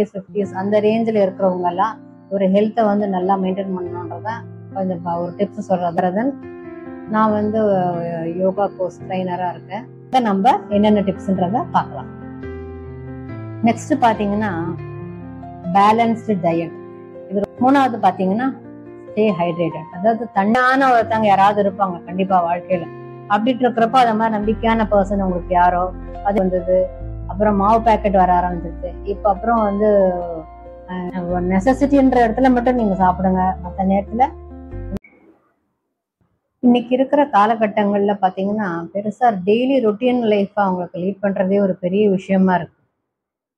50s அந்த ரேஞ்சில் இருக்கிறவங்கெல்லாம் ஒரு ஹெல்த்தை வந்து நல்லா மெயின்டைன் பண்ணணுன்றதான் கொஞ்சம் ஒரு டிப்ஸ் சொல்றது. நான் வந்து யோகா கோர்ஸ் ட்ரைனராக இருக்கேன். நம்ம என்னென்ன டிப்ஸ்ன்றத பார்க்கலாம். நெக்ஸ்ட் பார்த்தீங்கன்னா பேலன்ஸ்டு டயட். இது மூணாவது பார்த்தீங்கன்னா ஸ்டே ஹைட்ரேட்டட். அதாவது தண்ணான ஒருத்தவங்க யாராவது இருப்பாங்க கண்டிப்பா வாழ்க்கையில. அப்படின்ட்டு இருக்கிறப்ப அது மாதிரி நம்பிக்கையான பர்சன் உங்களுக்கு யாரோ அது வந்தது. அப்புறம் மாவு பேக்கெட் வர ஆரம்பிச்சிருச்சு. இப்போ அப்புறம் வந்து நெசசிட்டின்ற இடத்துல மட்டும் நீங்க சாப்பிடுங்க. மற்ற நேரத்துல இன்னைக்கு இருக்கிற காலகட்டங்கள்ல பாத்தீங்கன்னா பெருசா டெய்லி ரொட்டீன் லைஃப் அவங்களுக்கு லீட் பண்றதே ஒரு பெரிய விஷயமா இருக்கு.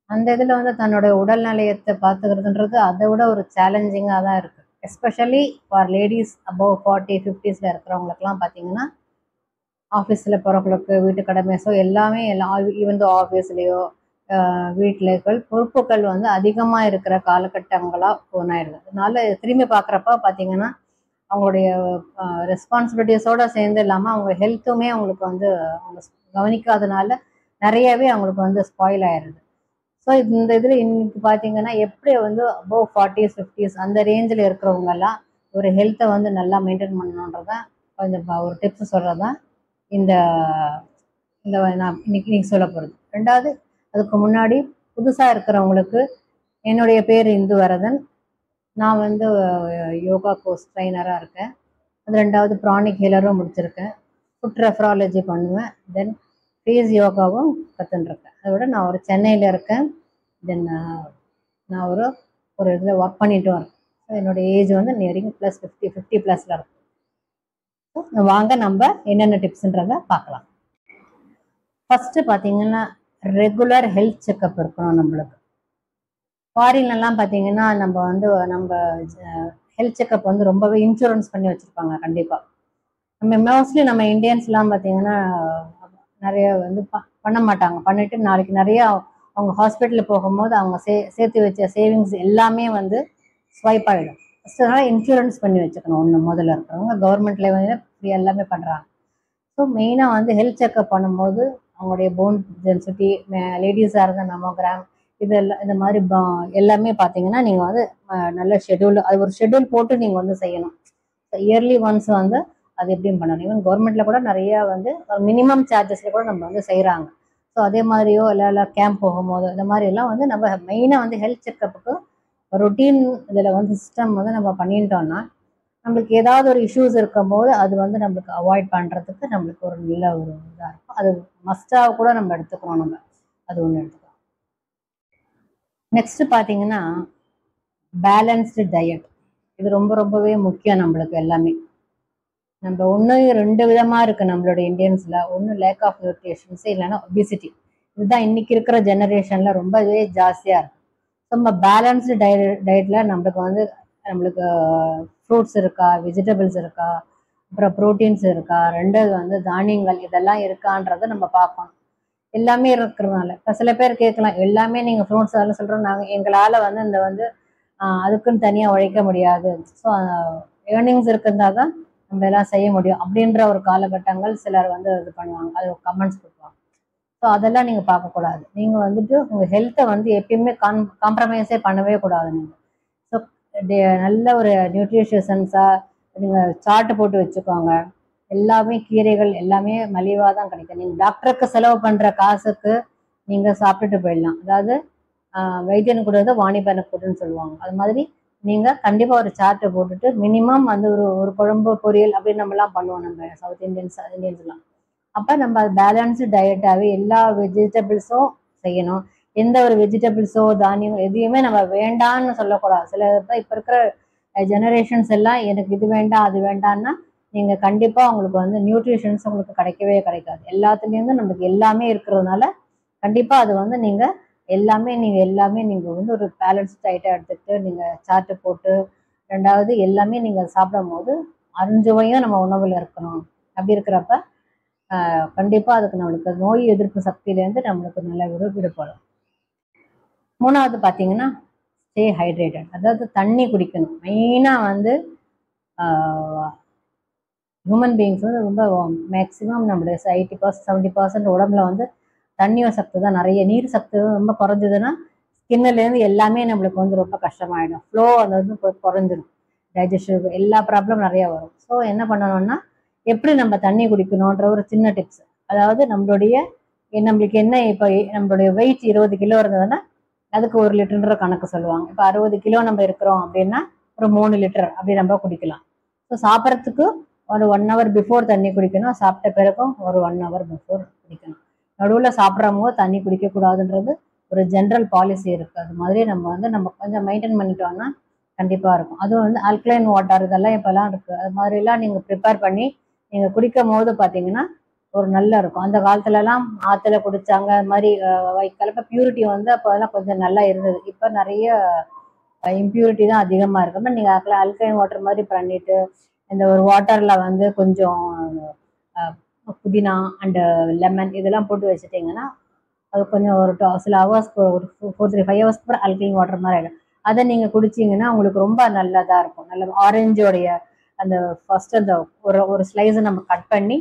அந்த இதுல வந்து தன்னோட உடல் நிலையத்தை பாத்துக்கிறதுன்றது அதை விட ஒரு சேலஞ்சிங்கா தான் இருக்கு. Especially for ladies above 40-50s இருக்கிறவங்களுக்குலாம் பாத்தீங்கன்னா ஆஃபீஸில் போகிறவங்களுக்கு வீட்டு கடமைஸோ எல்லாமே ஈவன் ஆஃபீஸ்லேயோ வீட்டில் பொறுப்புகள் வந்து அதிகமாக இருக்கிற காலகட்டங்களாக ஒன்றாயிடுது. அதனால திரும்பி பார்க்குறப்ப பார்த்தீங்கன்னா அவங்களுடைய ரெஸ்பான்சிபிலிட்டிஸோடு சேர்ந்து இல்லாமல் அவங்க ஹெல்த்துமே அவங்களுக்கு வந்து அவங்க கவனிக்காதனால நிறையவே அவங்களுக்கு வந்து ஸ்பாயில் ஆயிடுது. ஸோ இந்த இதில் இன்னைக்கு பார்த்தீங்கன்னா எப்படி வந்து அபவ் 40s-50s அந்த ரேஞ்சில் இருக்கிறவங்கெல்லாம் ஒரு ஹெல்த்தை வந்து நல்லா மெயின்டைன் பண்ணணுன்றதான் கொஞ்சம் ஒரு டிப்ஸ் சொல்கிறதான் இந்த இந்த நான் இன்னைக்கு சொல்ல போகிறது. ரெண்டாவது, அதுக்கு முன்னாடி புதுசாக இருக்கிறவங்களுக்கு என்னுடைய பேர் இந்துவரதன். நான் வந்து யோகா கோர்ஸ் ட்ரைனராக இருக்கேன். அது ரெண்டாவது ப்ரானிக் ஹீலரும் முடிச்சிருக்கேன். ஃபுட் ரெஃபராலஜி பண்ணுவேன். தென் ஃபேஸ் யோகாவும் கற்றுன்ருக்கேன். அதோட நான் ஒரு சென்னையில் இருக்கேன். தென் நான் ஒரு இதில் ஒர்க் பண்ணிட்டும் இருக்கேன். என்னுடைய ஏஜ் வந்து நியரிங் +50 50+ இருக்கும். வாங்க நம்ம என்னென்ன டிப்ஸ்ன்றத பார்க்கலாம். ஃபர்ஸ்ட் பார்த்தீங்கன்னா ரெகுலர் ஹெல்த் செக்அப் இருக்கணும் நம்மளுக்கு. ஃபாரின்லாம் பார்த்தீங்கன்னா நம்ம ஹெல்த் செக்அப் வந்து ரொம்பவே இன்சூரன்ஸ் பண்ணி வச்சுருப்பாங்க கண்டிப்பாக. மோஸ்ட்லி நம்ம இந்தியன்ஸ்லாம் பார்த்தீங்கன்னா நிறைய வந்து பண்ண மாட்டாங்க. பண்ணிட்டு நாளைக்கு நிறைய அவங்க ஹாஸ்பிட்டலில் போகும்போது அவங்க சேர்த்து வச்ச சேவிங்ஸ் எல்லாமே வந்து ஸ்வைப் ஆகிடும். ஃபஸ்ட் அதனால் இன்சூரன்ஸ் பண்ணி வச்சுக்கணும். ஒன்று முதல்ல இருக்கிறவங்க கவர்மெண்ட் லெவலில் இப்படி எல்லாமே பண்ணுறாங்க. ஸோ மெயினாக வந்து ஹெல்த் செக்அப் பண்ணும்போது அவங்களுடைய போன் டென்சிட்டி, லேடிஸாக இருந்தால் மேமோகிராம், இதெல்லாம் இந்த மாதிரி எல்லாமே பார்த்தீங்கன்னா நீங்கள் வந்து நல்ல ஷெட்யூல், அது ஒரு ஷெட்யூல் போட்டு நீங்கள் வந்து செய்யணும். இயர்லி ஒன்ஸ் வந்து அது எப்படியும் பண்ணணும். ஈவன் கவர்மெண்ட்டில் கூட நிறையா வந்து மினிமம் சார்ஜஸில் கூட நம்ம வந்து செய்கிறாங்க. ஸோ அதே மாதிரியோ இல்லை கேம்ப் போகும்போது இந்த மாதிரி எல்லாம் வந்து நம்ம மெயினாக வந்து ஹெல்த் செக்கப்புக்கு ரொட்டீன் இதில் வந்து சிஸ்டம் வந்து நம்ம பண்ணிட்டோம்னா நம்மளுக்கு ஏதாவது ஒரு இஷ்யூஸ் இருக்கும்போது அது வந்து நம்மளுக்கு அவாய்ட் பண்ணுறதுக்கு நம்மளுக்கு ஒரு நல்ல ஒரு இதாக இருக்கும். அது மஸ்டாக கூட நம்ம எடுத்துக்கிறோம். நம்ம அது ஒன்று எடுத்துக்கிறோம். நெக்ஸ்ட் பார்த்தீங்கன்னா பேலன்ஸ்டு டயட். இது ரொம்பவே முக்கியம் நம்மளுக்கு எல்லாமே. நம்ம ஒன்று 2 விதமாக இருக்குது நம்மளோட இந்தியன்ஸில். ஒன்று லேக் ஆஃப் நியூட்ரிஷன்ஸு, இல்லைன்னா ஒபிசிட்டி. இதுதான் இன்னைக்கு இருக்கிற ஜெனரேஷனில் ரொம்பவே ஜாஸ்தியாக இருக்குது. நம்ம பேலன்ஸ்டு டயட்டில் நம்மளுக்கு ஃப்ரூட்ஸ் இருக்கா, வெஜிடபிள்ஸ் இருக்கா, அப்புறம் ப்ரோட்டீன்ஸ் இருக்கா, ரெண்டாவது வந்து தானியங்கள் இதெல்லாம் இருக்கான்றதை நம்ம பார்க்கணும். எல்லாமே இருக்கிறதுனால இப்போ சில பேர் கேட்கலாம், எல்லாமே நீங்கள் ஃப்ரூட்ஸ் அதெல்லாம் சொல்கிறோம், எங்களால் வந்து இந்த வந்து அதுக்குன்னு தனியாக உழைக்க முடியாது. ஸோ ஏர்னிங்ஸ் இருக்குந்தா தான் நம்ம எல்லாம் செய்ய முடியும் அப்படின்ற ஒரு காலகட்டங்கள் சிலர் வந்து இது பண்ணுவாங்க. அது கமெண்ட்ஸ் கொடுப்பாங்க. ஸோ அதெல்லாம் நீங்கள் பார்க்கக்கூடாது. நீங்கள் வந்துட்டு உங்கள் ஹெல்த்தை வந்து எப்பயுமே காம்ப்ரமைஸே பண்ணவே கூடாது. நீங்கள் ஸோ நல்ல ஒரு நியூட்ரிஷியன்ஸாக நீங்கள் சார்ட்டு போட்டு வச்சுக்கோங்க. எல்லாமே கீரைகள் எல்லாமே மலிவாக தான் கிடைக்கும். நீங்கள் டாக்டருக்கு செலவு பண்ணுற காசுக்கு நீங்கள் சாப்பிட்டுட்டு போயிடலாம். அதாவது வைத்தியனுக்கு கூடாது வாணிபனுக்கு கூடன்னு சொல்லுவாங்க. அது மாதிரி நீங்கள் கண்டிப்பாக ஒரு சார்ட்டை போட்டுட்டு மினிமம் வந்து ஒரு குழம்பு பொரியல் அப்படின்னு நம்மலாம் பண்ணுவோம். நம்ம சவுத் இந்தியன்ஸ்லாம் அப்போ நம்ம அது பேலன்ஸ்டு டயட்டாகவே எல்லா வெஜிடபிள்ஸும் செய்யணும். எந்த ஒரு வெஜிடபிள்ஸோ தானியம் எதையுமே நம்ம வேண்டான்னு சொல்லக்கூடாது. சில இப்போ இருக்கிற ஜெனரேஷன்ஸ் எல்லாம் எனக்கு இது வேண்டாம் அது வேண்டான்னா நீங்கள் கண்டிப்பாக உங்களுக்கு வந்து நியூட்ரிஷன்ஸ் உங்களுக்கு கிடைக்கவே கிடைக்காது. எல்லாத்துலேருந்து நம்மளுக்கு எல்லாமே இருக்கிறதுனால கண்டிப்பாக அது வந்து நீங்கள் எல்லாமே நீங்கள் வந்து ஒரு பேலன்ஸ் டயட்டாக எடுத்துக்கிட்டு நீங்கள் சார்ட்டு போட்டு, ரெண்டாவது எல்லாமே நீங்கள் சாப்பிடும் போது அருஞ்சுவையும் நம்ம உணவில் இருக்கணும். அப்படி இருக்கிறப்ப கண்டிப்பாக அதுக்கு நம்மளுக்கு நோய் எதிர்ப்பு சக்தியிலேருந்து நம்மளுக்கு நல்ல விடுபடும். மூணாவது பார்த்தீங்கன்னா ஸ்டே ஹைட்ரேட்டட். அதாவது தண்ணி குடிக்கணும். மெயினாக வந்து ஹியூமன் பீயிங்ஸ் வந்து ரொம்ப மேக்ஸிமம் நம்மளுடைய 80% 70% உடம்புல வந்து தண்ணியோட சத்து தான் நிறைய. நீர் சத்து ரொம்ப குறைஞ்சதுன்னா ஸ்கின்னுலேருந்து எல்லாமே நம்மளுக்கு வந்து ரொம்ப கஷ்டமாயிடும். ஃப்ளோ அது வந்து குறைஞ்சிரும். டைஜஷன் எல்லா ப்ராப்ளம் நிறைய வரும். ஸோ என்ன பண்ணணும்னா எப்படி நம்ம தண்ணி குடிக்கணுன்ற ஒரு சின்ன டிப்ஸ். அதாவது நம்மளுக்கு என்ன இப்போ நம்மளுடைய வெயிட் 20 கிலோ இருந்ததுன்னா அதுக்கு 1 லிட்டர்ன்ற கணக்கு சொல்லுவாங்க. இப்போ 60 கிலோ நம்ம இருக்கிறோம் அப்படின்னா ஒரு 3 லிட்டர் அப்படி நம்ம குடிக்கலாம். ஸோ சாப்பிட்றதுக்கு ஒரு 1 ஹவர் பிஃபோர் தண்ணி குடிக்கணும். சாப்பிட்ட பிறகும் ஒரு 1 ஹவர் பிஃபோர் குடிக்கணும். நடுவில் சாப்பிட்றவங்க தண்ணி குடிக்கக்கூடாதுன்றது ஒரு ஜென்ரல் பாலிசி இருக்கு. அது மாதிரி நம்ம கொஞ்சம் மெயின்டைன் பண்ணிட்டோம்னா கண்டிப்பாக இருக்கும். அதுவும் வந்து ஆல்கலைன் வாட்டர் இதெல்லாம் இப்போல்லாம் இருக்கு. அது மாதிரிலாம் நீங்கள் ப்ரிப்பேர் பண்ணி நீங்கள் குடிக்கும் போது பார்த்தீங்கன்னா ஒரு நல்லா இருக்கும். அந்த காலத்துலலாம் ஆற்றுல குடித்தாங்க. அது மாதிரி கலப்ப பியூரிட்டி வந்து அப்போ அதெல்லாம் கொஞ்சம் நல்லா இருந்தது. இப்போ நிறைய இம்ப்யூரிட்டி தான் அதிகமாக இருக்கு. ஆனால் நீங்கள் ஆல்கலைன் வாட்டர் மாதிரி பண்ணிட்டு இந்த ஒரு வாட்டரில் வந்து கொஞ்சம் புதினா அண்டு லெமன் இதெல்லாம் போட்டு வச்சுட்டிங்கன்னா அது கொஞ்சம் ஒரு சில ஹவர்ஸ்க்கு ஒரு 4-5 ஹவர்ஸ்க்கு அப்புறம் ஆல்கலைன் வாட்டர் மாதிரி ஆகிடும். அதை நீங்கள் குடிச்சிங்கன்னா உங்களுக்கு ரொம்ப நல்லதாக இருக்கும். நல்ல ஆரஞ்சோடைய அந்த ஃபர்ஸ்ட் அந்த ஒரு ஸ்லைஸை நம்ம கட் பண்ணி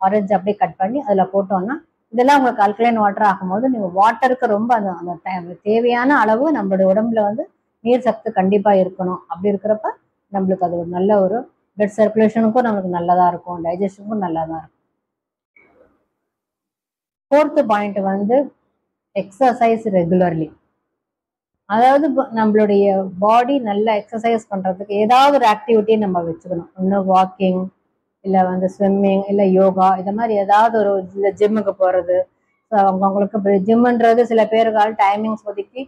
ஆரஞ்சு அப்படியே கட் பண்ணி அதில் போட்டோம்னா இதெல்லாம் உங்களுக்கு ஆல்கலைன் வாட்டர் ஆகும்போது நீங்கள் வாட்டருக்கு ரொம்ப அந்த தேவையான அளவு நம்மளுடைய உடம்புல வந்து நீர் சத்து கண்டிப்பாக இருக்கணும். அப்படி இருக்கிறப்ப நம்மளுக்கு அது ஒரு நல்ல ஒரு பிளட் சர்க்குலேஷனுக்கும் நம்மளுக்கு நல்லதாக இருக்கும். டைஜஷனுக்கும் நல்லதாக இருக்கும். 4th பாயிண்ட் வந்து எக்ஸசைஸ் ரெகுலர்லி. அதாவது நம்மளுடைய பாடி நல்லா எக்ஸசைஸ் பண்ணுறதுக்கு ஏதாவது ஒரு ஆக்டிவிட்டி நம்ம வச்சுக்கணும். ஒன்று வாக்கிங், இல்லை வந்து ஸ்விம்மிங், இல்லை யோகா, இந்த மாதிரி ஏதாவது ஒரு இல்லை ஜிம்முக்கு போகிறது. ஸோ அவங்களுக்கு ஜிம்முன்றது சில பேருக்கு டைமிங்ஸ் ஒதுக்கி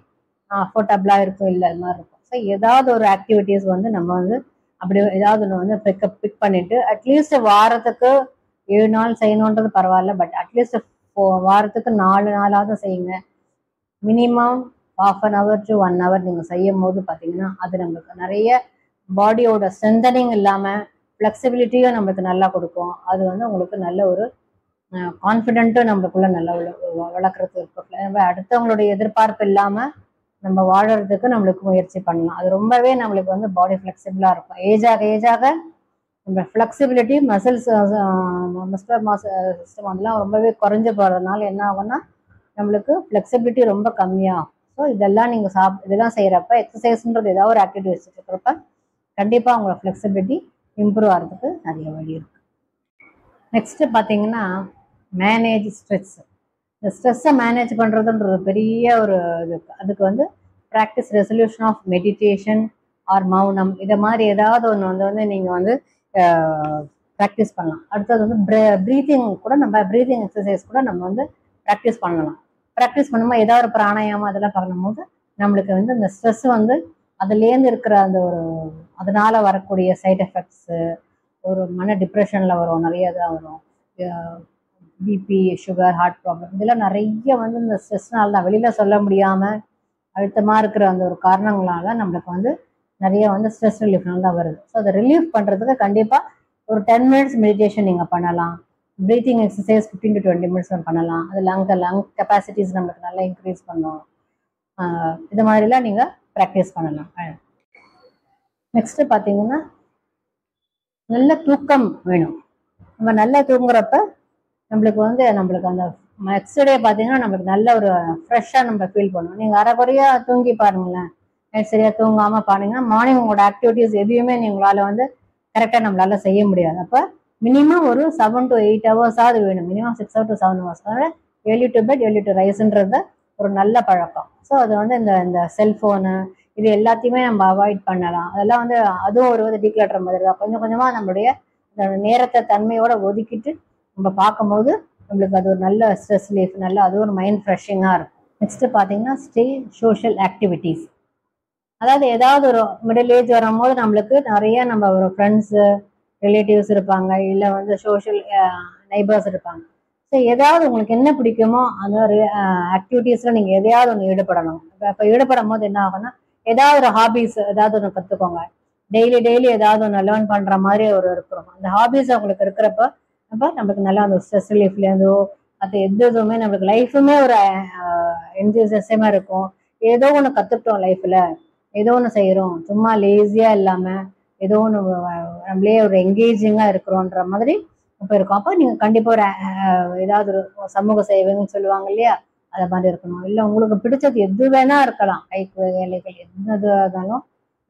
அஃபோர்டபுளாக இருக்கும், இல்லை அது மாதிரி இருக்கும். ஸோ ஏதாவது ஒரு ஆக்டிவிட்டீஸ் வந்து நம்ம வந்து அப்படி ஏதாவது ஒன்று வந்து பிக் பண்ணிட்டு அட்லீஸ்ட் வாரத்துக்கு 7 நாள் செய்யணுன்றது பரவாயில்ல. பட் அட்லீஸ்ட் வாரத்துக்கு 4 நாளாவது செய்யுங்க. மினிமம் 1/2 hour to 1 hour நீங்கள் செய்யும் போது பார்த்தீங்கன்னா அது நம்மளுக்கு நிறைய பாடியோட ஸ்ட்ரென்தனிங் இல்லாமல் ஃப்ளெக்சிபிலிட்டியும் நம்மளுக்கு நல்லா கொடுக்கும். அது வந்து உங்களுக்கு நல்ல ஒரு கான்ஃபிடென்ட்டும் நம்மளுக்குள்ள நல்லா வளர்க்குறதுக்கு இருக்கும். அடுத்தவங்களுடைய எதிர்பார்ப்பு இல்லாமல் நம்ம வாழறதுக்கு நம்மளுக்கு முயற்சி பண்ணலாம். அது ரொம்பவே நம்மளுக்கு வந்து பாடி ஃப்ளெக்சிபிளாக இருக்கும். ஏஜாக நம்ம ஃப்ளெக்சிபிலிட்டி மசில்ஸ் சிஸ்டம் அதெல்லாம் ரொம்பவே குறைஞ்சு போகிறதுனால என்ன ஆகும்னா நம்மளுக்கு ஃப்ளெக்சிபிலிட்டி ரொம்ப கம்மியாகும். ஸோ இதெல்லாம் நீங்கள் இதெல்லாம் செய்கிறப்ப எக்ஸசைஸ்ன்றது ஏதாவது ஒரு ஆக்டிவிட்டி வச்சுட்டு இருக்கிறப்ப கண்டிப்பாக உங்களோட ஃப்ளெக்சிபிலிட்டி இம்ப்ரூவ் ஆகிறதுக்கு நிறைய வழி இருக்குது. நெக்ஸ்ட்டு பார்த்தீங்கன்னா மேனேஜ் ஸ்ட்ரெஸ். இந்த ஸ்ட்ரெஸ்ஸை மேனேஜ் பண்ணுறதுன்றது பெரிய ஒரு இது. அதுக்கு வந்து practice resolution of meditation or மௌனம் இதை மாதிரி ஏதாவது ஒன்று வந்து நீங்கள் வந்து ப்ராக்டிஸ் பண்ணலாம். அடுத்தது வந்து ப்ரீத்திங் கூட நம்ம ப்ரீத்திங் எக்ஸசைஸ் கூட நம்ம வந்து ப்ராக்டிஸ் பண்ணலாம். ப்ராக்டிஸ் பண்ணும்போது ஏதாவது ஒரு பிராணாயாமம் அதெல்லாம் பண்ணும்போது நம்மளுக்கு வந்து இந்த ஸ்ட்ரெஸ் வந்து அதுலேருந்து இருக்கிற அந்த ஒரு அதனால வரக்கூடிய சைட் எஃபெக்ட்ஸு, ஒரு மன டிப்ரெஷனில் வரும், நிறைய இதாக வரும். பிபி, சுகர், ஹார்ட் ப்ராப்ளம் இதெல்லாம் நிறைய வந்து இந்த ஸ்ட்ரெஸ்னால தான் வெளியில் சொல்ல முடியாமல் அழுத்தமாக இருக்கிற அந்த ஒரு காரணங்களால நம்மளுக்கு வந்து நிறைய வந்து ஸ்ட்ரெஸ் ரிலீஃப்னால தான் வருது. ஸோ அதை ரிலீஃப் பண்ணுறதுக்கு கண்டிப்பாக ஒரு 10 minutes மெடிடேஷன் நீங்கள் பண்ணலாம். ப்ரீத்திங் எக்ஸசைஸ் 15 to 20 minutes பண்ணலாம். அது லங் கெப்பாசிட்டிஸ் நம்மளுக்கு நல்லா இன்க்ரீஸ் பண்ணும். இது மாதிரிலாம் நீங்கள் ப்ராக்டிஸ் பண்ணலாம். நெக்ஸ்ட்டு பார்த்தீங்கன்னா நல்ல தூக்கம் வேணும். நம்ம நல்லா தூங்குறப்ப நம்மளுக்கு அந்த நெக்ஸ்ட் டே பார்த்தீங்கன்னா நம்மளுக்கு நல்ல ஒரு ஃப்ரெஷ்ஷாக நம்ம ஃபீல் பண்ணுவோம். நீங்கள் அரைக்குறையாக தூங்கி பாருங்களேன், நைட் சரியாக தூங்காமல் பாருங்கன்னா மார்னிங் உங்களோட ஆக்டிவிட்டீஸ் எதையுமே உங்களால் வந்து கரெக்டாக நம்மளால செய்ய முடியாது. அப்போ மினிமம் ஒரு 7 to 8 hours வேணும். Minimum 6 to 7 hours. Early to bed early to ரைஸ்ன்றது ஒரு நல்ல பழக்கம். ஸோ அது வந்து இந்த செல்ஃபோனு இது எல்லாத்தையுமே நம்ம அவாய்ட் பண்ணலாம். அதெல்லாம் வந்து அதுவும் ஒரு டீக்ளட்டர் மாதிரி தான். கொஞ்சம் கொஞ்சமாக நம்மளுடைய நேரத்தை தன்மையோட ஒதுக்கிட்டு நம்ம பார்க்கும்போது நம்மளுக்கு அது ஒரு நல்ல ஸ்ட்ரெஸ் ரிலீஃப், நல்ல அது ஒரு மைண்ட் ஃப்ரெஷ்ஷிங்காக இருக்கும். நெக்ஸ்ட்டு பார்த்தீங்கன்னா ஸ்டே சோஷியல் ஆக்டிவிட்டீஸ். அதாவது ஏதாவது ஒரு மிடில் ஏஜ் வரும்போது நம்மளுக்கு நிறைய நம்ம ஒரு ஃப்ரெண்ட்ஸு, ரிலேட்டிவ்ஸ் இருப்பாங்க, இல்லை வந்து சோஷியல் நெய்பர்ஸ் இருப்பாங்க. ஸோ ஏதாவது உங்களுக்கு என்ன பிடிக்குமோ அந்த ஒரு ஆக்டிவிட்டீஸில் நீங்கள் எதையாவது ஒன்று ஈடுபடணும். இப்போ ஈடுபடும் போது என்ன ஆகும்னா ஏதாவது ஒரு ஹாபீஸ் ஏதாவது ஒன்று கற்றுக்கோங்க. டெய்லி ஏதாவது ஒன்று லேர்ன் பண்ணுற மாதிரி ஒரு இருக்கிறோம். அந்த ஹாபீஸ் உங்களுக்கு இருக்கிறப்ப அப்போ நம்மளுக்கு நல்லா அந்த ஸ்ட்ரெஸ் ரிலீஃப்லேருந்தோ அது எதுவுமே நம்மளுக்கு லைஃபுமே ஒரு என்ஜாய்ஸமாக இருக்கும். ஏதோ ஒன்று கற்றுக்கிட்டோம் லைஃப்பில், ஏதோ ஒன்று செய்கிறோம், சும்மா லேசியாக இல்லாமல் ஏதோ ஒன்று நம்மளே ஒரு என்கேஜிங்காக இருக்கிறோன்ற மாதிரி இப்போ இருக்கும். அப்போ நீங்கள் கண்டிப்பாக ஒரு ஏதாவது ஒரு சமூக சேவைன்னு சொல்லுவாங்க இல்லையா, அதை மாதிரி இருக்கணும். இல்லை உங்களுக்கு பிடிச்சது எது வேணா இருக்கலாம், கைக்கு வேலைகள் எது இருந்தாலும்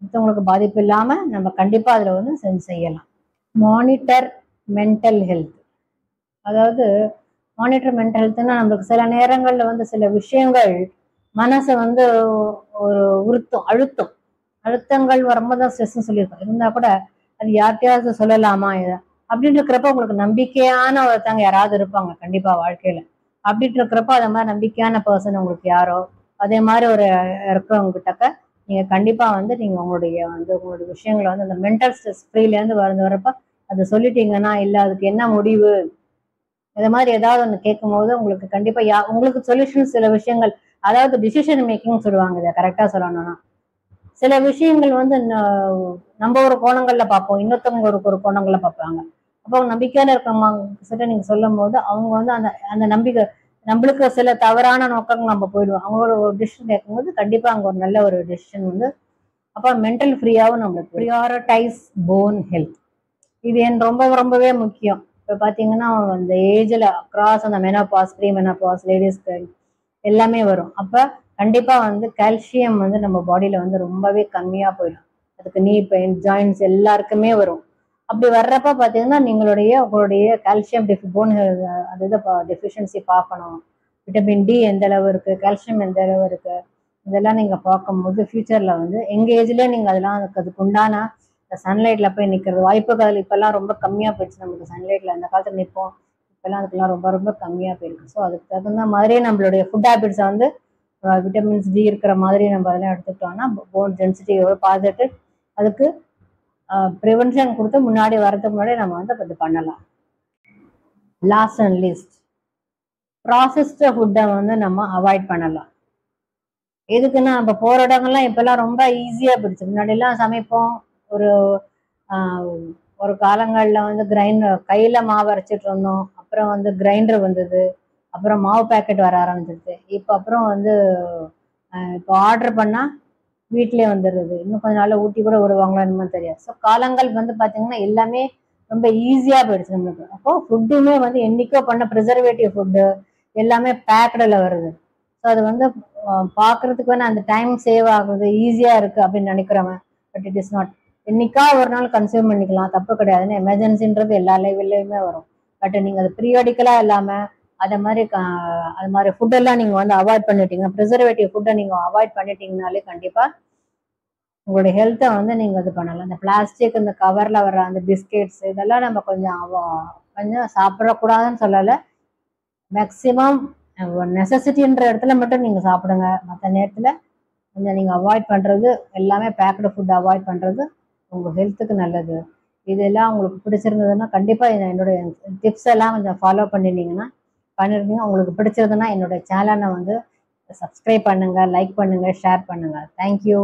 மற்றவங்களுக்கு பாதிப்பு இல்லாமல் நம்ம கண்டிப்பாக அதில் வந்து செய்யலாம். Monitor mental health. அதாவது மானிட்டர் மென்டல் ஹெல்த்னா நம்மளுக்கு சில நேரங்களில் வந்து சில விஷயங்கள் மனசை வந்து ஒரு அழுத்தங்கள் வரும்போது தான் ஸ்ட்ரெஸ்ன்னு சொல்லியிருக்கோம். இருந்தால் கூட அது யார்கிட்டயாவது சொல்லலாமா இதை அப்படின்னு இருக்கிறப்ப உங்களுக்கு நம்பிக்கையான ஒருத்தவங்க யாராவது இருப்பாங்க கண்டிப்பாக வாழ்க்கையில். அப்படின்ட்டு இருக்கிறப்ப அதை மாதிரி நம்பிக்கையான பர்சன் உங்களுக்கு யாரோ அதே மாதிரி ஒரு இருக்கிறவங்க கிட்டக்க நீங்கள் கண்டிப்பாக வந்து நீங்கள் உங்களுடைய விஷயங்களை வந்து அந்த மென்டல் ஸ்ட்ரெஸ் ஃப்ரீலேருந்து வரப்ப அதை சொல்லிட்டீங்கன்னா, இல்லை அதுக்கு என்ன முடிவு இந்த மாதிரி ஏதாவது ஒன்று கேட்கும் போது உங்களுக்கு கண்டிப்பாக உங்களுக்கு சொல்யூஷன் சில விஷயங்கள், அதாவது டிசிஷன் மேக்கிங் சொல்லுவாங்க. இதை கரெக்டாக சொல்லணும்னா சில விஷயங்கள் வந்து நம்ம ஒரு கோணங்கள்ல பார்ப்போம், இன்னொருத்தவங்க ஒரு கோணங்கள்ல பார்ப்பாங்க. அப்போ நம்பிக்கையான இருக்கவங்க கிட்ட நீங்க சொல்லும் போது அவங்க வந்து அந்த அந்த நம்பிக்கை நம்மளுக்கு சில தவறான நோக்கங்கள் நம்ம போயிடுவோம். அவங்களோட ஒரு டிசிஷன் கேட்கும்போது கண்டிப்பா அங்க ஒரு நல்ல ஒரு டிசிஷன் வந்து அப்போ மென்டல் ஃப்ரீயாகவும் நம்மளுக்கு. Prioritise phone health. இது ரொம்பவே முக்கியம். இப்போ பார்த்தீங்கன்னா அந்த ஏஜில் அக்ராஸ் அந்த மெனோபாஸ், ப்ரீ மெனோபாஸ் லேடிஸ்க்கு எல்லாமே வரும். அப்போ கண்டிப்பாக வந்து கால்சியம் வந்து நம்ம பாடியில் வந்து ரொம்பவே கம்மியாக போயிடும். அதுக்கு நீ பெயின், ஜாயின்ஸ் எல்லாருக்குமே வரும். அப்படி வர்றப்ப பார்த்தீங்கன்னா உங்களுடைய கால்சியம் போன் அது டெஃபிஷியன்சி பார்க்கணும். விட்டமின் டி எந்த அளவு இருக்குது, கால்சியம் எந்த அளவு இருக்குது, இதெல்லாம் நீங்கள் பார்க்கும்போது ஃப்யூச்சரில் வந்து எங்கள் ஏஜ்லேயே நீங்கள் அதெல்லாம் அதுக்கு உண்டான சன்லைட்டில் போய் நிற்கிறது வாய்ப்புகள் இப்போல்லாம் ரொம்ப கம்மியாக போயிடுச்சு. நமக்கு சன்லைட்டில் அந்த காலத்தில் நிற்போம், இப்போல்லாம் அதுக்கெல்லாம் ரொம்ப கம்மியாக போயிருக்கு. ஸோ அதுக்கு தகுந்த மாதிரியே நம்மளுடைய ஃபுட் ஹேபிட்ஸை வந்து விட்டமின்ஸ் டி இருக்கிற மாதிரி நம்ம அதெல்லாம் எடுத்துக்கிட்டோம்னா போன் டென்சிட்டி பார்த்துட்டு அதுக்கு ப்ரிவென்ஷன் கொடுத்து முன்னாடி வரதுக்கு முன்னாடி நம்ம வந்து இது பண்ணலாம். லாஸ்ட் அண்ட் லீஸ்ட், ப்ராசஸ்டு ஃபுட்டை வந்து நம்ம அவாய்ட் பண்ணலாம். எதுக்குன்னா இப்போ போகிற இடங்கள்லாம் இப்போல்லாம் ரொம்ப ஈஸியாக போயிடுச்சு. முன்னாடிலாம் சமைப்போம், ஒரு காலங்களில் வந்து கிரைண்டர் கையில் மாவு அரைச்சிட்டு இருந்தோம். அப்புறம் வந்து கிரைண்டர் வந்தது, அப்புறம் மாவு பேக்கெட் வர ஆரம்பிச்சிருச்சு. அப்புறம் வந்து இப்போ ஆர்டர் பண்ணால் வீட்டிலே வந்துடுது. இன்னும் கொஞ்ச நாள் ஊட்டி கூட விடுவாங்களோ என்னமோ தெரியாது. ஸோ காலங்கள் வந்து பார்த்தீங்கன்னா எல்லாமே ரொம்ப ஈஸியாக போயிடுச்சு நம்மளுக்கு. அப்போ ஃபுட்டுமே வந்து என்னைக்கோ பண்ண ப்ரிசர்வேட்டிவ் ஃபுட்டு எல்லாமே பேக்கடில் வருது. ஸோ அது வந்து பார்க்குறதுக்கு வேணா அந்த டைம் சேவ் ஆகுது, ஈஸியாக இருக்குது அப்படின்னு நினைக்கிறவன். But it is not. என்னைக்கா ஒரு நாள் கன்சியூம் பண்ணிக்கலாம், தப்பு கிடையாதுன்னு. எமர்ஜென்சின்றது எல்லா லைவ்லையுமே வரும். பட் நீங்கள் அது பீரியாடிக்கலாக இல்லாமல் அது மாதிரி ஃபுட்டெல்லாம் நீங்கள் வந்து அவாய்ட் பண்ணிட்டீங்க, ப்ரிசர்வேட்டிவ் ஃபுட்டை நீங்கள் அவாய்ட் பண்ணிட்டீங்கனாலே கண்டிப்பாக உங்களுடைய ஹெல்த்தை வந்து நீங்கள் இது பண்ணலாம். இந்த பிளாஸ்டிக், இந்த கவரில் வர்ற அந்த பிஸ்கெட்ஸ் இதெல்லாம் நம்ம கொஞ்சம் சாப்பிடக்கூடாதுன்னு சொல்லலை. மேக்சிமம் நெசசிட்டின்ற இடத்துல மட்டும் நீங்கள் சாப்பிடுங்க. மற்ற நேரத்தில் கொஞ்சம் நீங்கள் அவாய்ட் பண்ணுறது, எல்லாமே பேக்கடு ஃபுட் அவாய்ட் பண்ணுறது உங்கள் ஹெல்த்துக்கு நல்லது. இதெல்லாம் உங்களுக்கு பிடிச்சிருந்ததுன்னா கண்டிப்பாக என்னுடைய டிப்ஸ் எல்லாம் கொஞ்சம் ஃபாலோ பண்ணிட்டீங்கன்னா பண்ணிருந்தீங்க. உங்களுக்கு பிடிச்சிருந்ததுன்னா என்னுடைய சேனலை வந்து சப்ஸ்கிரைப் பண்ணுங்கள், லைக் பண்ணுங்கள், ஷேர் பண்ணுங்கள். தேங்க்யூ.